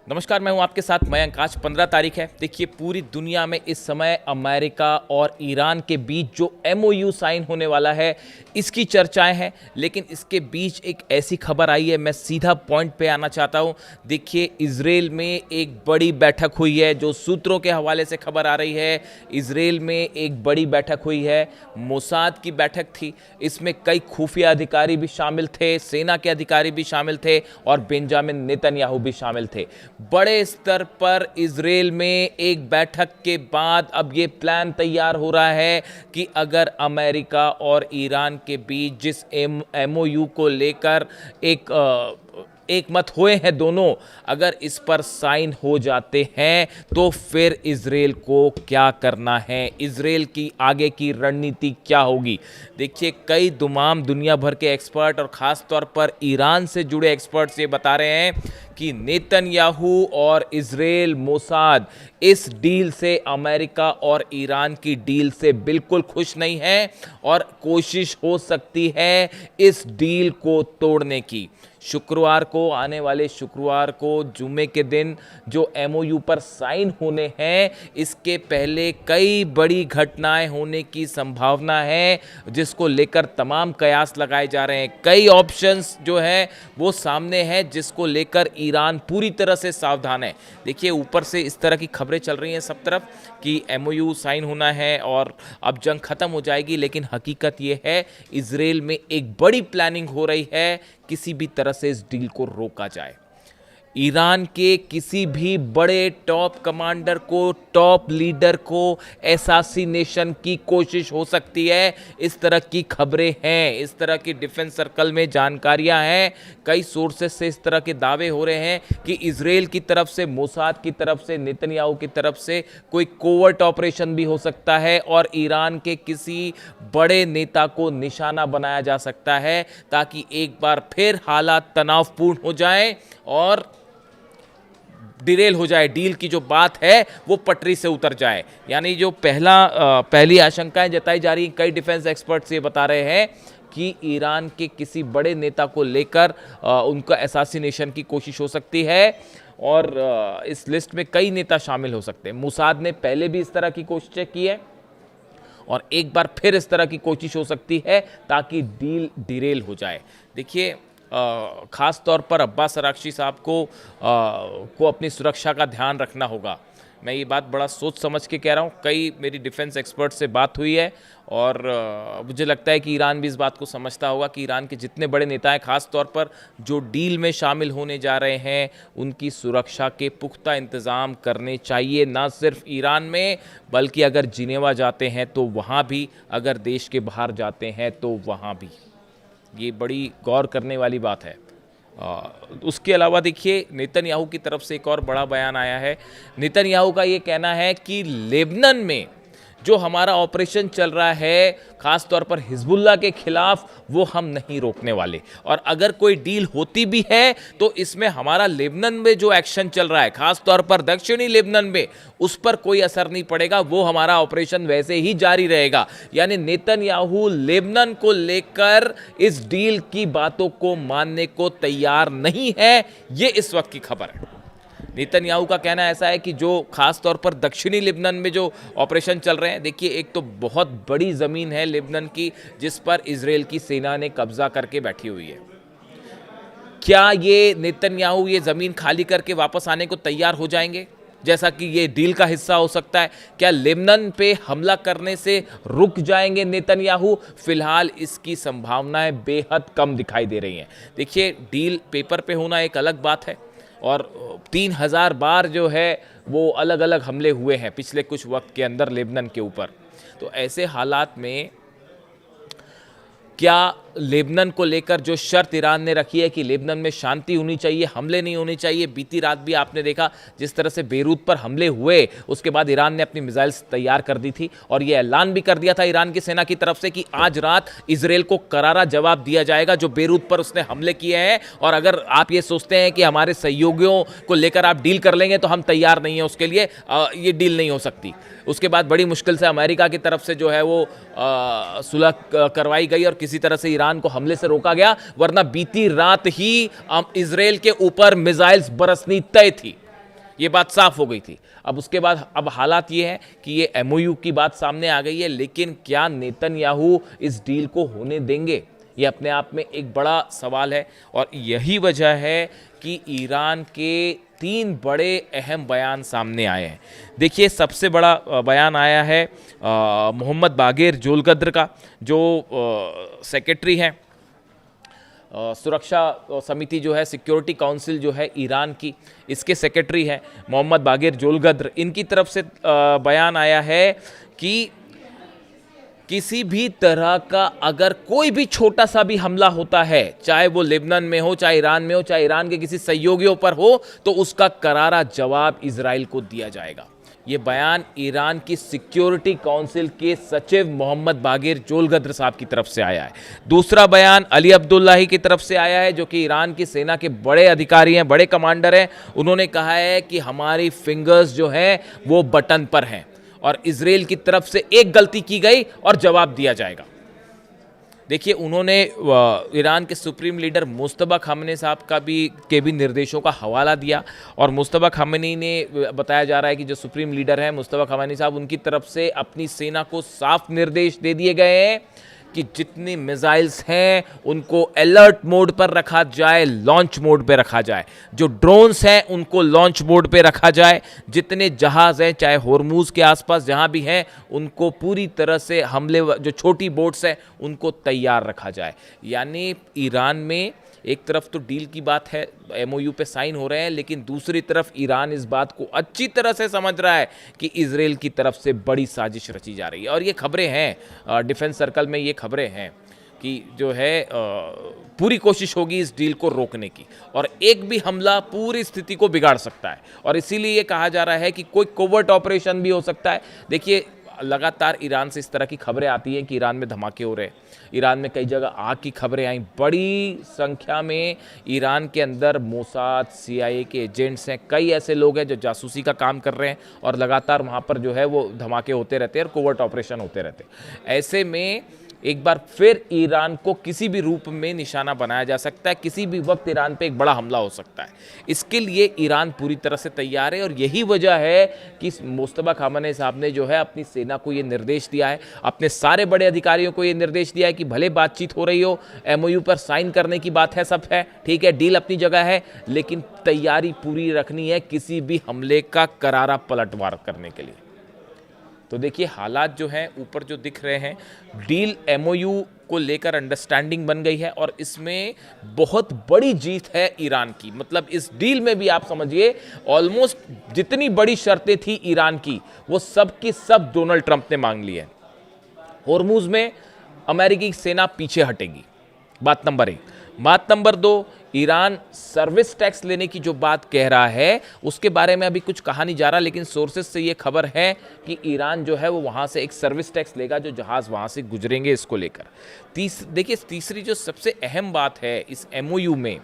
नमस्कार, मैं हूं आपके साथ मयंक। आज 15 तारीख है। देखिए, पूरी दुनिया में इस समय अमेरिका और ईरान के बीच जो एमओयू साइन होने वाला है, इसकी चर्चाएं हैं। लेकिन इसके बीच एक ऐसी खबर आई है, मैं सीधा पॉइंट पे आना चाहता हूं। देखिए, इजराइल में एक बड़ी बैठक हुई है। जो सूत्रों के हवाले से खबर आ रही है, इजराइल में एक बड़ी बैठक हुई है। मोसाद की बैठक थी। इसमें कई खुफिया अधिकारी भी शामिल थे, सेना के अधिकारी भी शामिल थे और बेंजामिन नेतन्याहू भी शामिल थे। बड़े स्तर पर इजराइल में एक बैठक के बाद अब ये प्लान तैयार हो रहा है कि अगर अमेरिका और ईरान के बीच जिस एमओयू को लेकर एक मत हुए हैं दोनों, अगर इस पर साइन हो जाते हैं तो फिर इजराइल को क्या करना है, इजराइल की आगे की रणनीति क्या होगी। देखिए, कई तमाम दुनिया भर के एक्सपर्ट और ख़ास तौर पर ईरान से जुड़े एक्सपर्ट्स ये बता रहे हैं कि नेतन्याहू और इजराइल मोसाद इस डील से, अमेरिका और ईरान की डील से बिल्कुल खुश नहीं है और कोशिश हो सकती है इस डील को तोड़ने की। शुक्रवार को, आने वाले शुक्रवार को, जुमे के दिन जो एमओयू पर साइन होने हैं, इसके पहले कई बड़ी घटनाएं होने की संभावना है, जिसको लेकर तमाम कयास लगाए जा रहे हैं। कई ऑप्शंस जो है वो सामने हैं, जिसको लेकर ईरान पूरी तरह से सावधान है। देखिए, ऊपर से इस तरह की खबरें चल रही हैं सब तरफ कि एमओयू साइन होना है और अब जंग खत्म हो जाएगी, लेकिन हकीकत ये है इजराइल में एक बड़ी प्लानिंग हो रही है, किसी भी तरह से इस डील को रोका जाए। ईरान के किसी भी बड़े टॉप कमांडर को, टॉप लीडर को एसासिनेशन की कोशिश हो सकती है, इस तरह की खबरें हैं, इस तरह की डिफेंस सर्कल में जानकारियां हैं। कई सोर्सेस से इस तरह के दावे हो रहे हैं कि इजराइल की तरफ से, मोसाद की तरफ से, नेतन्याहू की तरफ से कोई कोवर्ट ऑपरेशन भी हो सकता है और ईरान के किसी बड़े नेता को निशाना बनाया जा सकता है, ताकि एक बार फिर हालात तनावपूर्ण हो जाएं और डिरेल हो जाए, डील की जो बात है वो पटरी से उतर जाए। यानी जो पहली आशंकाएं जताई जा रही हैं, कई डिफेंस एक्सपर्ट्स ये बता रहे हैं कि ईरान के किसी बड़े नेता को लेकर उनका एसासिनेशन की कोशिश हो सकती है और इस लिस्ट में कई नेता शामिल हो सकते हैं। मोसाद ने पहले भी इस तरह की कोशिशें की है और एक बार फिर इस तरह की कोशिश हो सकती है ताकि डील डिरेल हो जाए। देखिए, ख़ास तौर पर अब्बास अरागची साहब को अपनी सुरक्षा का ध्यान रखना होगा। मैं ये बात बड़ा सोच समझ के कह रहा हूँ। कई मेरी डिफेंस एक्सपर्ट से बात हुई है और मुझे लगता है कि ईरान भी इस बात को समझता होगा कि ईरान के जितने बड़े नेता हैं, ख़ास तौर पर जो डील में शामिल होने जा रहे हैं, उनकी सुरक्षा के पुख्ता इंतज़ाम करने चाहिए, ना सिर्फ ईरान में बल्कि अगर जिनेवा जाते हैं तो वहाँ भी, अगर देश के बाहर जाते हैं तो वहाँ भी। ये बड़ी गौर करने वाली बात है। उसके अलावा देखिए, नेतन्याहू की तरफ से एक और बड़ा बयान आया है। नेतन्याहू का ये कहना है कि लेबनान में जो हमारा ऑपरेशन चल रहा है, ख़ास तौर पर हिजबुल्लाह के खिलाफ, वो हम नहीं रोकने वाले और अगर कोई डील होती भी है तो इसमें हमारा लेबनान में जो एक्शन चल रहा है, ख़ास तौर पर दक्षिणी लेबनान में, उस पर कोई असर नहीं पड़ेगा, वो हमारा ऑपरेशन वैसे ही जारी रहेगा। यानी नेतन्याहू लेबनान को लेकर इस डील की बातों को मानने को तैयार नहीं है। ये इस वक्त की खबर है। नेतन्याहू का कहना ऐसा है कि जो खास तौर पर दक्षिणी लेबनान में जो ऑपरेशन चल रहे हैं, देखिए, एक तो बहुत बड़ी ज़मीन है लेबनान की जिस पर इजराइल की सेना ने कब्जा करके बैठी हुई है। क्या ये नेतन्याहू ये ज़मीन खाली करके वापस आने को तैयार हो जाएंगे, जैसा कि ये डील का हिस्सा हो सकता है? क्या लेबनान पे हमला करने से रुक जाएंगे नेतन्याहू? फिलहाल इसकी संभावनाएं बेहद कम दिखाई दे रही हैं। देखिए, डील पेपर पे होना एक अलग बात है और 3000 बार जो है वो अलग अलग हमले हुए हैं पिछले कुछ वक्त के अंदर लेबनान के ऊपर। तो ऐसे हालात में क्या लेबनान को लेकर जो शर्त ईरान ने रखी है कि लेबनान में शांति होनी चाहिए, हमले नहीं होने चाहिए। बीती रात भी आपने देखा जिस तरह से बेरूत पर हमले हुए, उसके बाद ईरान ने अपनी मिसाइल्स तैयार कर दी थी और ये ऐलान भी कर दिया था ईरान की सेना की तरफ से कि आज रात इजराइल को करारा जवाब दिया जाएगा जो बेरूत पर उसने हमले किए हैं। और अगर आप ये सोचते हैं कि हमारे सहयोगियों को लेकर आप डील कर लेंगे तो हम तैयार नहीं हैं उसके लिए, ये डील नहीं हो सकती। उसके बाद बड़ी मुश्किल से अमेरिका की तरफ से जो है वो सुलह करवाई गई और किसी तरह से ईरान को हमले से रोका गया, वरना बीती रात ही इजराइल के ऊपर मिसाइल्स बरसनी तय थी। ये बात साफ हो गई थी। अब उसके बाद अब हालात ये है कि ये एमओयू की बात सामने आ गई है, लेकिन क्या नेतन्याहू इस डील को होने देंगे, ये अपने आप में एक बड़ा सवाल है। और यही वजह है कि ईरान के 3 बड़े अहम बयान सामने आए हैं। देखिए, सबसे बड़ा बयान आया है मोहम्मद बागेर जोलगद्र का, जो सेक्रेटरी हैं सुरक्षा समिति जो है, सिक्योरिटी काउंसिल जो है ईरान की, इसके सेक्रेटरी हैं मोहम्मद बागेर जोलगद्र। इनकी तरफ से बयान आया है कि किसी भी तरह का अगर कोई भी छोटा सा भी हमला होता है, चाहे वो लेबनान में हो, चाहे ईरान में हो, चाहे ईरान के किसी सहयोगियों पर हो, तो उसका करारा जवाब इजराइल को दिया जाएगा। ये बयान ईरान की सिक्योरिटी काउंसिल के सचिव मोहम्मद बागेर जोलगद्र साहब की तरफ से आया है। दूसरा बयान अली अब्दुल्लाही की तरफ से आया है, जो कि ईरान की सेना के बड़े अधिकारी हैं, बड़े कमांडर हैं। उन्होंने कहा है कि हमारी फिंगर्स जो हैं वो बटन पर हैं और इजराइल की तरफ से एक गलती की गई और जवाब दिया जाएगा। देखिए, उन्होंने ईरान के सुप्रीम लीडर मुस्तफा खामेनी साहब के भी निर्देशों का हवाला दिया, और मुस्तफा खामेनी ने बताया जा रहा है कि जो सुप्रीम लीडर हैं मुस्तफा खामेनी साहब, उनकी तरफ से अपनी सेना को साफ निर्देश दे दिए गए हैं कि जितनी मिसाइल्स हैं उनको अलर्ट मोड पर रखा जाए, लॉन्च मोड पे रखा जाए। जो ड्रोन्स हैं उनको लॉन्च मोड पे रखा जाए। जितने जहाज़ हैं, चाहे होर्मुज के आसपास जहां भी हैं, उनको पूरी तरह से हमले, जो छोटी बोट्स हैं उनको तैयार रखा जाए। यानी ईरान में एक तरफ तो डील की बात है, एमओयू पे साइन हो रहे हैं, लेकिन दूसरी तरफ ईरान इस बात को अच्छी तरह से समझ रहा है कि इजराइल की तरफ से बड़ी साजिश रची जा रही है। और ये खबरें हैं, डिफेंस सर्कल में ये खबरें हैं कि जो है पूरी कोशिश होगी इस डील को रोकने की, और एक भी हमला पूरी स्थिति को बिगाड़ सकता है। और इसीलिए ये कहा जा रहा है कि कोई कोवर्ट ऑपरेशन भी हो सकता है। देखिए, लगातार ईरान से इस तरह की खबरें आती हैं कि ईरान में धमाके हो रहे हैं, ईरान में कई जगह आग की खबरें आई। बड़ी संख्या में ईरान के अंदर मोसाद, सीआईए के एजेंट्स हैं, कई ऐसे लोग हैं जो जासूसी का काम कर रहे हैं, और लगातार वहाँ पर जो है वो धमाके होते रहते हैं और कोवर्ट ऑपरेशन होते रहते हैं। ऐसे में एक बार फिर ईरान को किसी भी रूप में निशाना बनाया जा सकता है, किसी भी वक्त ईरान पे एक बड़ा हमला हो सकता है। इसके लिए ईरान पूरी तरह से तैयार है, और यही वजह है कि मुस्तफा खामेनी साहब ने जो है अपनी सेना को ये निर्देश दिया है, अपने सारे बड़े अधिकारियों को ये निर्देश दिया है कि भले बातचीत हो रही हो, एमओयू पर साइन करने की बात है, सब है ठीक है, डील अपनी जगह है, लेकिन तैयारी पूरी रखनी है किसी भी हमले का करारा पलटवार करने के लिए। तो देखिए, हालात जो हैं ऊपर जो दिख रहे हैं, डील एमओयू को लेकर अंडरस्टैंडिंग बन गई है, और इसमें बहुत बड़ी जीत है ईरान की। मतलब इस डील में भी आप समझिए ऑलमोस्ट जितनी बड़ी शर्तें थी ईरान की, वो सब की सब डोनाल्ड ट्रंप ने मांग ली है। होर्मुज में अमेरिकी सेना पीछे हटेगी, बात नंबर 1। बात नंबर 2, ईरान सर्विस टैक्स लेने की जो बात कह रहा है उसके बारे में अभी कुछ कहा नहीं जा रहा, लेकिन सोर्सेस से ये खबर है कि ईरान जो है वो वहाँ से एक सर्विस टैक्स लेगा जो जहाज़ वहाँ से गुजरेंगे, इसको लेकर। देखिए, तीसरी जो सबसे अहम बात है इस एमओयू में,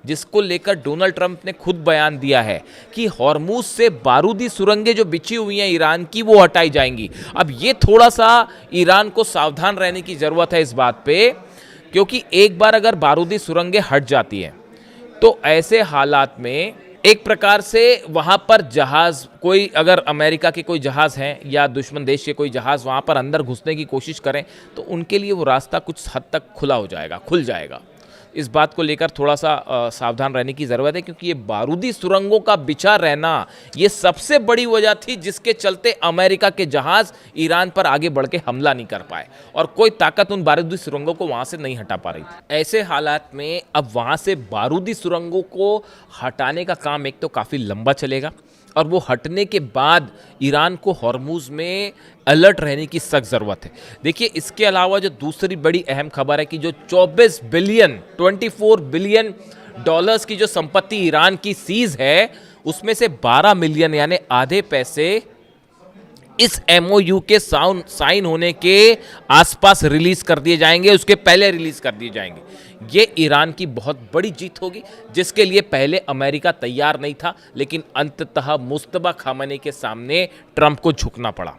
जिसको लेकर डोनाल्ड ट्रंप ने खुद बयान दिया है कि होर्मुज से बारूदी सुरंगें जो बिछी हुई हैं ईरान की, वो हटाई जाएंगी। अब ये थोड़ा सा ईरान को सावधान रहने की ज़रूरत है इस बात पे, क्योंकि एक बार अगर बारूदी सुरंगें हट जाती हैं तो ऐसे हालात में एक प्रकार से वहाँ पर जहाज़, कोई अगर अमेरिका के कोई जहाज़ हैं या दुश्मन देश के कोई जहाज़ वहाँ पर अंदर घुसने की कोशिश करें, तो उनके लिए वो रास्ता कुछ हद तक खुल जाएगा। इस बात को लेकर थोड़ा सा सावधान रहने की ज़रूरत है, क्योंकि ये बारूदी सुरंगों का बिछा रहना ये सबसे बड़ी वजह थी जिसके चलते अमेरिका के जहाज़ ईरान पर आगे बढ़ के हमला नहीं कर पाए, और कोई ताकत उन बारूदी सुरंगों को वहाँ से नहीं हटा पा रही थी। ऐसे हालात में अब वहाँ से बारूदी सुरंगों को हटाने का काम एक तो काफ़ी लंबा चलेगा, और वो हटने के बाद ईरान को होर्मुज में अलर्ट रहने की सख्त ज़रूरत है। देखिए, इसके अलावा जो दूसरी बड़ी अहम खबर है कि जो 24 बिलियन डॉलर्स की जो संपत्ति ईरान की सीज है, उसमें से 12 मिलियन यानी आधे पैसे इस एमओयू के साइन होने के आसपास रिलीज कर दिए जाएंगे, उसके पहले रिलीज कर दिए जाएंगे। ये ईरान की बहुत बड़ी जीत होगी, जिसके लिए पहले अमेरिका तैयार नहीं था, लेकिन अंततः मुस्तफा खामेनी के सामने ट्रंप को झुकना पड़ा।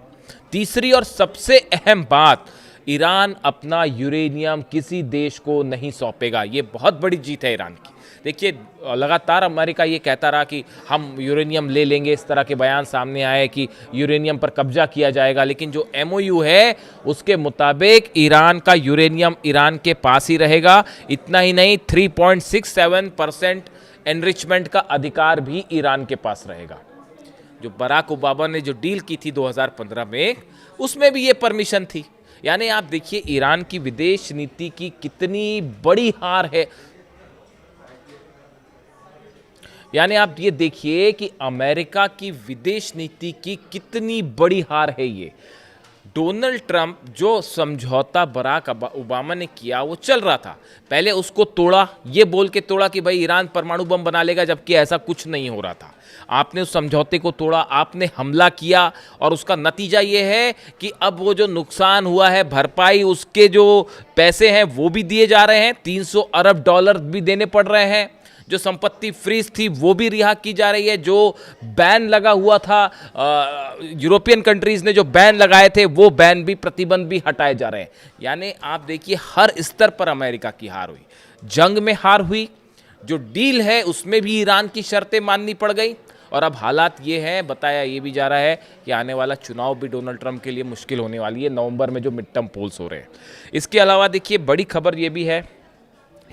तीसरी और सबसे अहम बात, ईरान अपना यूरेनियम किसी देश को नहीं सौंपेगा। ये बहुत बड़ी जीत है ईरान की। देखिए लगातार अमेरिका ये कहता रहा कि हम यूरेनियम ले लेंगे, इस तरह के बयान सामने आए कि यूरेनियम पर कब्जा किया जाएगा, लेकिन जो MOU है उसके मुताबिक ईरान का यूरेनियम ईरान के पास ही रहेगा। इतना ही नहीं, 3.67% एनरिचमेंट का अधिकार भी ईरान के पास रहेगा। जो बराक ओबामा ने जो डील की थी 2015 में, उसमें भी ये परमिशन थी। यानी आप देखिए ईरान की विदेश नीति की कितनी बड़ी हार है। यानी आप ये देखिए कि अमेरिका की विदेश नीति की कितनी बड़ी हार है ये। डोनाल्ड ट्रंप जो समझौता बराक ओबामा ने किया वो चल रहा था, पहले उसको तोड़ा, ये बोल के तोड़ा कि भाई ईरान परमाणु बम बना लेगा, जबकि ऐसा कुछ नहीं हो रहा था। आपने उस समझौते को तोड़ा, आपने हमला किया, और उसका नतीजा ये है कि अब वो जो नुकसान हुआ है, भरपाई उसके जो पैसे हैं वो भी दिए जा रहे हैं, $300 अरब भी देने पड़ रहे हैं। जो संपत्ति फ्रीज थी वो भी रिहा की जा रही है। जो बैन लगा हुआ था, यूरोपियन कंट्रीज ने जो बैन लगाए थे, वो बैन भी, प्रतिबंध भी हटाए जा रहे हैं। यानी आप देखिए हर स्तर पर अमेरिका की हार हुई, जंग में हार हुई, जो डील है उसमें भी ईरान की शर्तें माननी पड़ गई, और अब हालात ये हैं, बताया ये भी जा रहा है कि आने वाला चुनाव भी डोनाल्ड ट्रंप के लिए मुश्किल होने वाली है, नवंबर में जो मिड टर्म पोल्स हो रहे हैं। इसके अलावा देखिए बड़ी खबर ये भी है,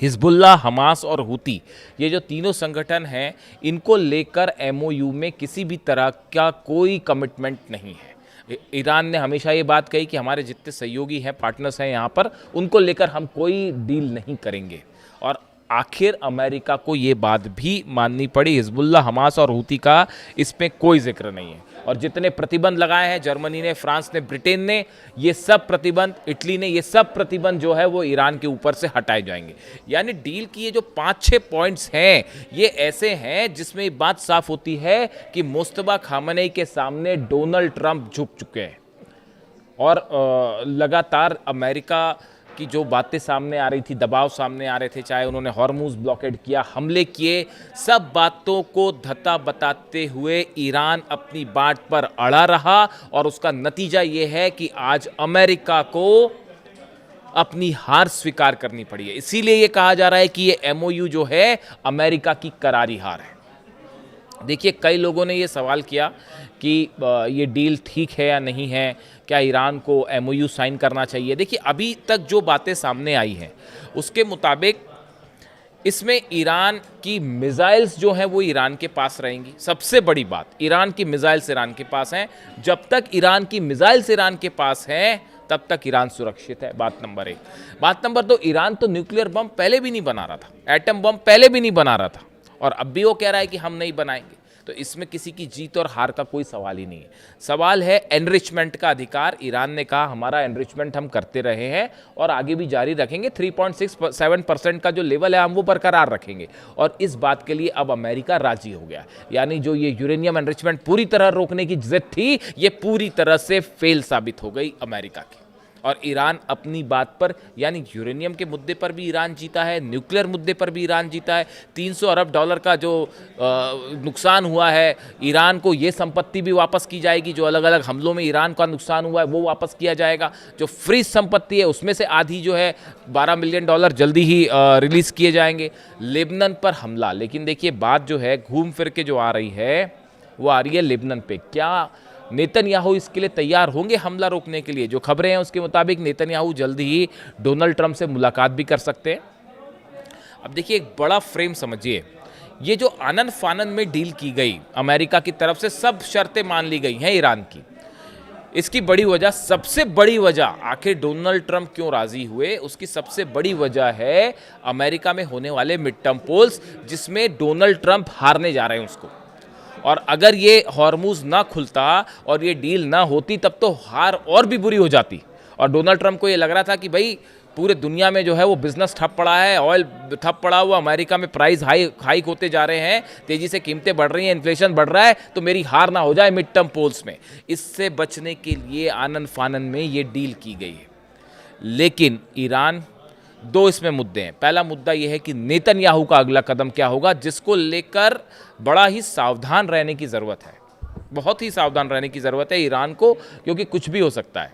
हिजबुल्लाह, हमास और हुती, ये जो तीनों संगठन हैं, इनको लेकर MOU में किसी भी तरह का कोई कमिटमेंट नहीं है। ईरान ने हमेशा ये बात कही कि हमारे जितने सहयोगी हैं, पार्टनर्स हैं यहाँ पर, उनको लेकर हम कोई डील नहीं करेंगे, और आखिर अमेरिका को ये बात भी माननी पड़ी। हिजबुल्लाह, हमास और हुती का इसमें कोई जिक्र नहीं है, और जितने प्रतिबंध लगाए हैं जर्मनी ने, फ्रांस ने, ब्रिटेन ने, ये सब प्रतिबंध, इटली ने, ये सब प्रतिबंध जो है वो ईरान के ऊपर से हटाए जाएंगे। यानी डील की ये जो 5-6 पॉइंट्स हैं, ये ऐसे हैं जिसमें ये बात साफ होती है कि मुस्तफा खामनेई के सामने डोनाल्ड ट्रंप झुक चुके हैं, और लगातार अमेरिका की जो बातें सामने आ रही थी, दबाव सामने आ रहे थे, चाहे उन्होंने हॉर्मुज ब्लॉकेड किया, हमले किए, सब बातों को धता बताते हुए ईरान अपनी बात पर अड़ा रहा, और उसका नतीजा ये है कि आज अमेरिका को अपनी हार स्वीकार करनी पड़ी है। इसीलिए ये कहा जा रहा है कि ये MOU जो है अमेरिका की करारी हार है। देखिए कई लोगों ने ये सवाल किया कि ये डील ठीक है या नहीं है, क्या ईरान को MOU साइन करना चाहिए। देखिए अभी तक जो बातें सामने आई हैं उसके मुताबिक इसमें ईरान की मिसाइल्स जो हैं वो ईरान के पास रहेंगी। सबसे बड़ी बात, ईरान की मिसाइल्स ईरान के पास हैं। जब तक ईरान की मिसाइल्स ईरान के पास हैं तब तक ईरान सुरक्षित है, बात नंबर 1। बात नंबर 2, ईरान तो न्यूक्लियर बम पहले भी नहीं बना रहा था, एटम बम पहले भी नहीं बना रहा था, और अब भी वो कह रहा है कि हम नहीं बनाएंगे। तो इसमें किसी की जीत और हार का कोई सवाल ही नहीं है। सवाल है एनरिचमेंट का अधिकार। ईरान ने कहा हमारा एनरिचमेंट हम करते रहे हैं और आगे भी जारी रखेंगे, 3.67% का जो लेवल है हम वो बरकरार रखेंगे, और इस बात के लिए अब अमेरिका राजी हो गया। यानी जो ये यूरेनियम एनरिचमेंट पूरी तरह रोकने की जिद थी, ये पूरी तरह से फेल साबित हो गई अमेरिका की, और ईरान अपनी बात पर, यानी यूरेनियम के मुद्दे पर भी ईरान जीता है, न्यूक्लियर मुद्दे पर भी ईरान जीता है। $300 अरब का जो नुकसान हुआ है, ईरान को ये संपत्ति भी वापस की जाएगी। जो अलग अलग हमलों में ईरान का नुकसान हुआ है वो वापस किया जाएगा। जो फ्रीज संपत्ति है उसमें से आधी जो है $12 मिलियन जल्दी ही रिलीज़ किए जाएंगे। लेबनान पर हमला, लेकिन देखिए बात जो है घूम फिर के जो आ रही है वो आ रही है लेबनान पे। क्या नेतन्याहू इसके लिए तैयार होंगे हमला रोकने के लिए? जो खबरें हैं उसके मुताबिक नेतन्याहू जल्दी ही डोनाल्ड ट्रंप से मुलाकात भी कर सकते हैं। अब देखिए एक बड़ा फ्रेम समझिए, ये जो आनन फानन में डील की गई, अमेरिका की तरफ से सब शर्तें मान ली गई हैं ईरान की। इसकी बड़ी वजह, सबसे बड़ी वजह, आखिर डोनाल्ड ट्रंप क्यों राजी हुए, उसकी सबसे बड़ी वजह है अमेरिका में होने वाले मिड टर्म पोल्स, जिसमें डोनाल्ड ट्रंप हारने जा रहे हैं उसको। और अगर ये हॉर्मुज ना खुलता और ये डील ना होती तब तो हार और भी बुरी हो जाती। और डोनाल्ड ट्रंप को ये लग रहा था कि भाई पूरे दुनिया में जो है वो बिजनेस ठप पड़ा है, ऑयल ठप पड़ा हुआ, अमेरिका में प्राइस हाइक होते जा रहे हैं, तेजी से कीमतें बढ़ रही हैं, इन्फ्लेशन बढ़ रहा है, तो मेरी हार ना हो जाए मिड टर्म पोल्स में। इससे बचने के लिए आनन फानन में ये डील की गई है। लेकिन ईरान, दो इसमें मुद्दे हैं। पहला मुद्दा यह है कि नेतन्याहू का अगला कदम क्या होगा, जिसको लेकर बड़ा ही सावधान रहने की ज़रूरत है, बहुत ही सावधान रहने की ज़रूरत है ईरान को, क्योंकि कुछ भी हो सकता है।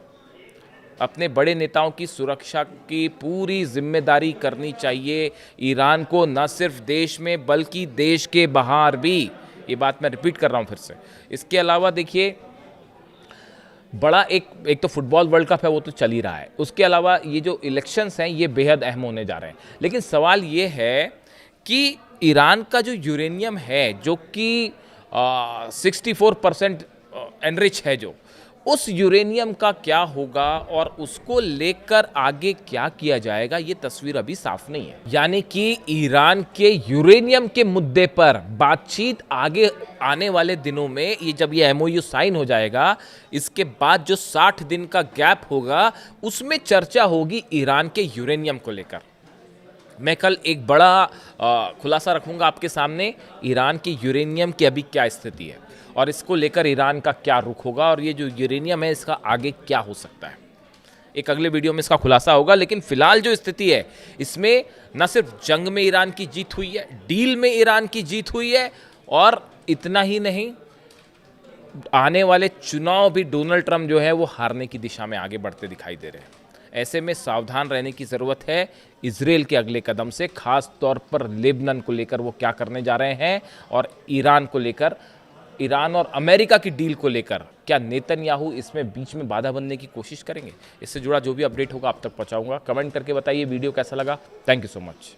अपने बड़े नेताओं की सुरक्षा की पूरी जिम्मेदारी करनी चाहिए ईरान को, न सिर्फ देश में बल्कि देश के बाहर भी। ये बात मैं रिपीट कर रहा हूँ फिर से। इसके अलावा देखिए, बड़ा एक तो फुटबॉल वर्ल्ड कप है, वो तो चल ही रहा है। उसके अलावा ये जो इलेक्शंस हैं ये बेहद अहम होने जा रहे हैं। लेकिन सवाल ये है कि ईरान का जो यूरेनियम है, जो कि 64% एनरिच है, जो उस यूरेनियम का क्या होगा और उसको लेकर आगे क्या किया जाएगा, ये तस्वीर अभी साफ नहीं है। यानी कि ईरान के यूरेनियम के मुद्दे पर बातचीत आगे आने वाले दिनों में, ये जब ये एमओयू साइन हो जाएगा, इसके बाद जो 60 दिन का गैप होगा उसमें चर्चा होगी ईरान के यूरेनियम को लेकर। मैं कल एक बड़ा खुलासा रखूंगा आपके सामने, ईरान के यूरेनियम की अभी क्या स्थिति है और इसको लेकर ईरान का क्या रुख होगा, और ये जो यूरेनियम है इसका आगे क्या हो सकता है। एक अगले वीडियो में इसका खुलासा होगा। लेकिन फिलहाल जो स्थिति है, इसमें न सिर्फ जंग में ईरान की जीत हुई है, डील में ईरान की जीत हुई है, और इतना ही नहीं, आने वाले चुनाव भी डोनाल्ड ट्रंप जो है वो हारने की दिशा में आगे बढ़ते दिखाई दे रहे हैं। ऐसे में सावधान रहने की ज़रूरत है इजराइल के अगले कदम से, खास तौर पर लेबनान को लेकर वो क्या करने जा रहे हैं, और ईरान को लेकर, ईरान और अमेरिका की डील को लेकर क्या नेतन्याहू इसमें बीच में बाधा बनने की कोशिश करेंगे। इससे जुड़ा जो भी अपडेट होगा आप तक पहुंचाऊंगा। कमेंट करके बताइए वीडियो कैसा लगा। Thank you so much.